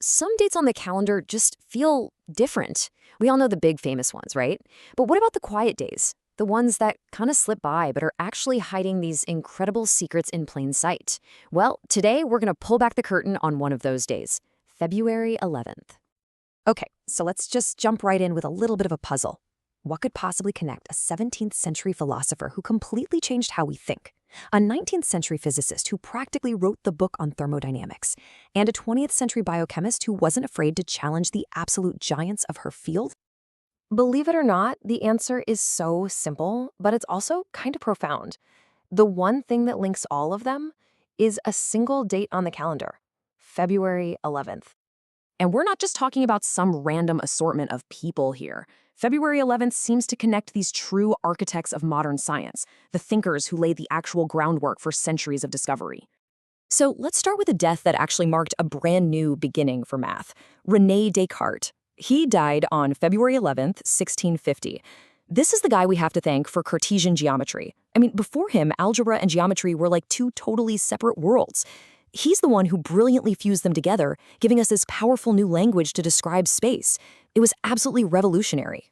Some dates on the calendar just feel different. We all know the big famous ones, right? But what about the quiet days? The ones that kind of slip by but are actually hiding these incredible secrets in plain sight. Well, today we're going to pull back the curtain on one of those days, February 11th. Okay, so let's just jump right in with a little bit of a puzzle. What could possibly connect a 17th century philosopher who completely changed how we think, a 19th century physicist who practically wrote the book on thermodynamics, and a 20th century biochemist who wasn't afraid to challenge the absolute giants of her field? Believe it or not, the answer is so simple, but it's also kind of profound. The one thing that links all of them is a single date on the calendar, February 11th. And we're not just talking about some random assortment of people here. February 11th seems to connect these true architects of modern science, the thinkers who laid the actual groundwork for centuries of discovery. So let's start with a death that actually marked a brand new beginning for math, René Descartes. He died on February 11th, 1650. This is the guy we have to thank for Cartesian geometry. Before him, algebra and geometry were like two totally separate worlds. He's the one who brilliantly fused them together, giving us this powerful new language to describe space. It was absolutely revolutionary.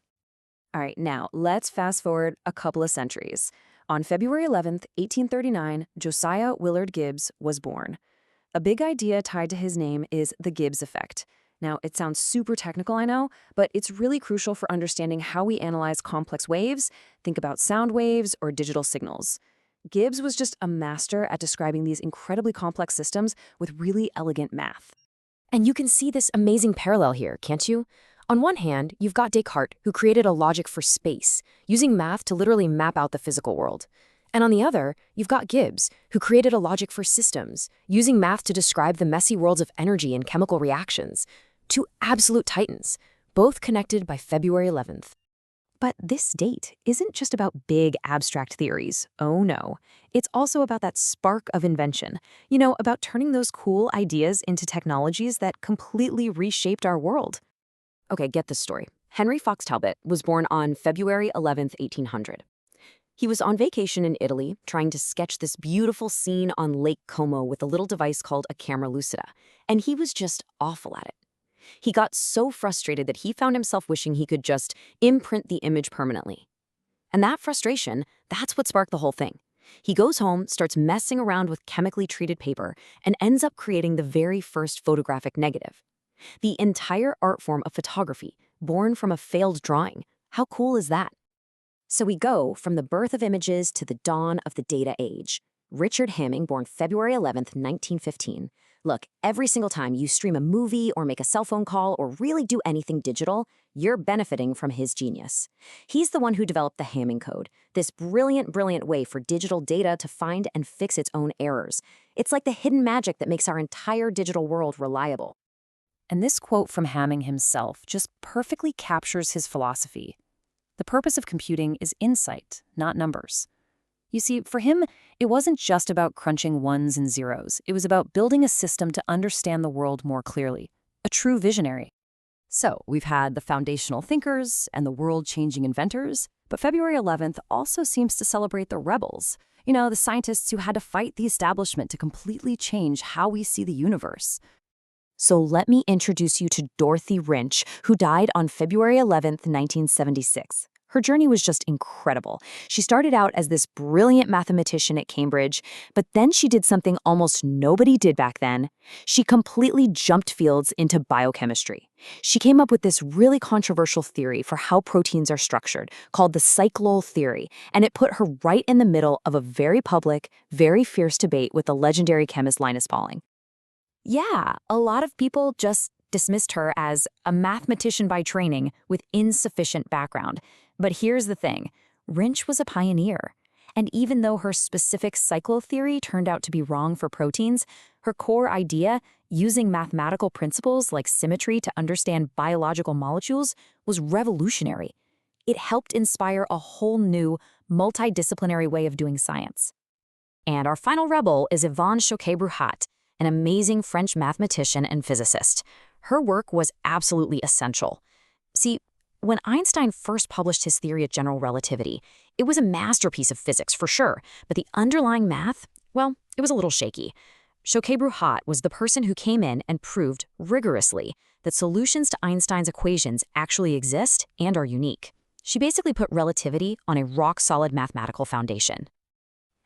All right, now let's fast forward a couple of centuries. On February 11th, 1839, Josiah Willard Gibbs was born. A big idea tied to his name is the Gibbs effect. Now, it sounds super technical, I know, but it's really crucial for understanding how we analyze complex waves, think about sound waves or digital signals. Gibbs was just a master at describing these incredibly complex systems with really elegant math. And you can see this amazing parallel here, can't you? On one hand, you've got Descartes, who created a logic for space, using math to literally map out the physical world. And on the other, you've got Gibbs, who created a logic for systems, using math to describe the messy worlds of energy and chemical reactions. Two absolute titans, both connected by February 11th. But this date isn't just about big abstract theories. Oh no. It's also about that spark of invention. About turning those cool ideas into technologies that completely reshaped our world. Okay, get this story. Henry Fox Talbot was born on February 11th, 1800. He was on vacation in Italy, trying to sketch this beautiful scene on Lake Como with a little device called a camera lucida, and he was just awful at it. He got so frustrated that he found himself wishing he could just imprint the image permanently. And that frustration, that's what sparked the whole thing. He goes home, starts messing around with chemically treated paper, and ends up creating the very first photographic negative. The entire art form of photography, born from a failed drawing. How cool is that? So we go from the birth of images to the dawn of the data age. Richard Hamming, born February 11th, 1915. Look, every single time you stream a movie or make a cell phone call or really do anything digital, you're benefiting from his genius. He's the one who developed the Hamming code, this brilliant way for digital data to find and fix its own errors. It's like the hidden magic that makes our entire digital world reliable. And this quote from Hamming himself just perfectly captures his philosophy. The purpose of computing is insight, not numbers. You see, for him, it wasn't just about crunching ones and zeros. It was about building a system to understand the world more clearly. A true visionary. So, we've had the foundational thinkers and the world-changing inventors, but February 11th also seems to celebrate the rebels. The scientists who had to fight the establishment to completely change how we see the universe. So let me introduce you to Dorothy Wrinch, who died on February 11th, 1976. Her journey was just incredible. She started out as this brilliant mathematician at Cambridge, but then she did something almost nobody did back then. She completely jumped fields into biochemistry. She came up with this really controversial theory for how proteins are structured, called the cyclol theory, and it put her right in the middle of a very public, very fierce debate with the legendary chemist Linus Pauling. Yeah, a lot of people just dismissed her as a mathematician by training with insufficient background. But here's the thing, Wrinch was a pioneer. And even though her specific cyclol theory turned out to be wrong for proteins, her core idea, using mathematical principles like symmetry to understand biological molecules, was revolutionary. It helped inspire a whole new, multidisciplinary way of doing science. And our final rebel is Yvonne Choquet-Bruhat, an amazing French mathematician and physicist. Her work was absolutely essential. See, when Einstein first published his theory of general relativity, it was a masterpiece of physics for sure, but the underlying math, well, it was a little shaky. Choquet-Bruhat was the person who came in and proved rigorously that solutions to Einstein's equations actually exist and are unique. She basically put relativity on a rock-solid mathematical foundation.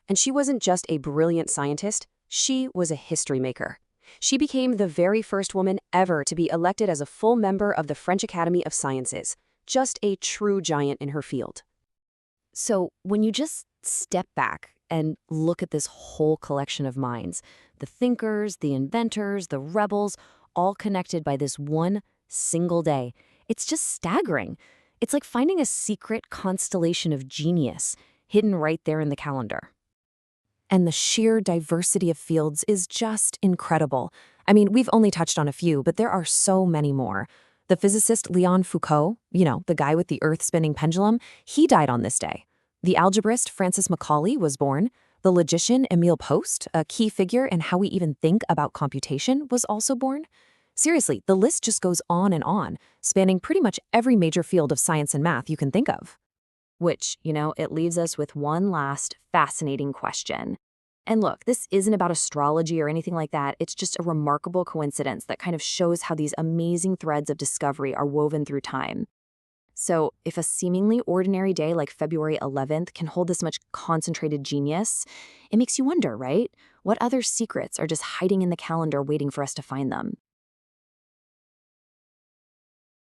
And she wasn't just a brilliant scientist, she was a history maker. She became the very first woman ever to be elected as a full member of the French Academy of Sciences, just a true giant in her field. So when you just step back and look at this whole collection of minds, the thinkers, the inventors, the rebels, all connected by this one single day, it's just staggering. It's like finding a secret constellation of genius hidden right there in the calendar. And the sheer diversity of fields is just incredible. I mean, we've only touched on a few, but there are so many more. The physicist Leon Foucault, the guy with the earth-spinning pendulum, he died on this day. The algebraist Francis Macaulay was born. The logician Emil, a key figure in how we even think about computation, was also born. Seriously, the list just goes on, spanning pretty much every major field of science and math you can think of. Which, it leaves us with one last fascinating question. And look, this isn't about astrology or anything like that. It's just a remarkable coincidence that kind of shows how these amazing threads of discovery are woven through time. So if a seemingly ordinary day like February 11th can hold this much concentrated genius, it makes you wonder, right? What other secrets are just hiding in the calendar waiting for us to find them?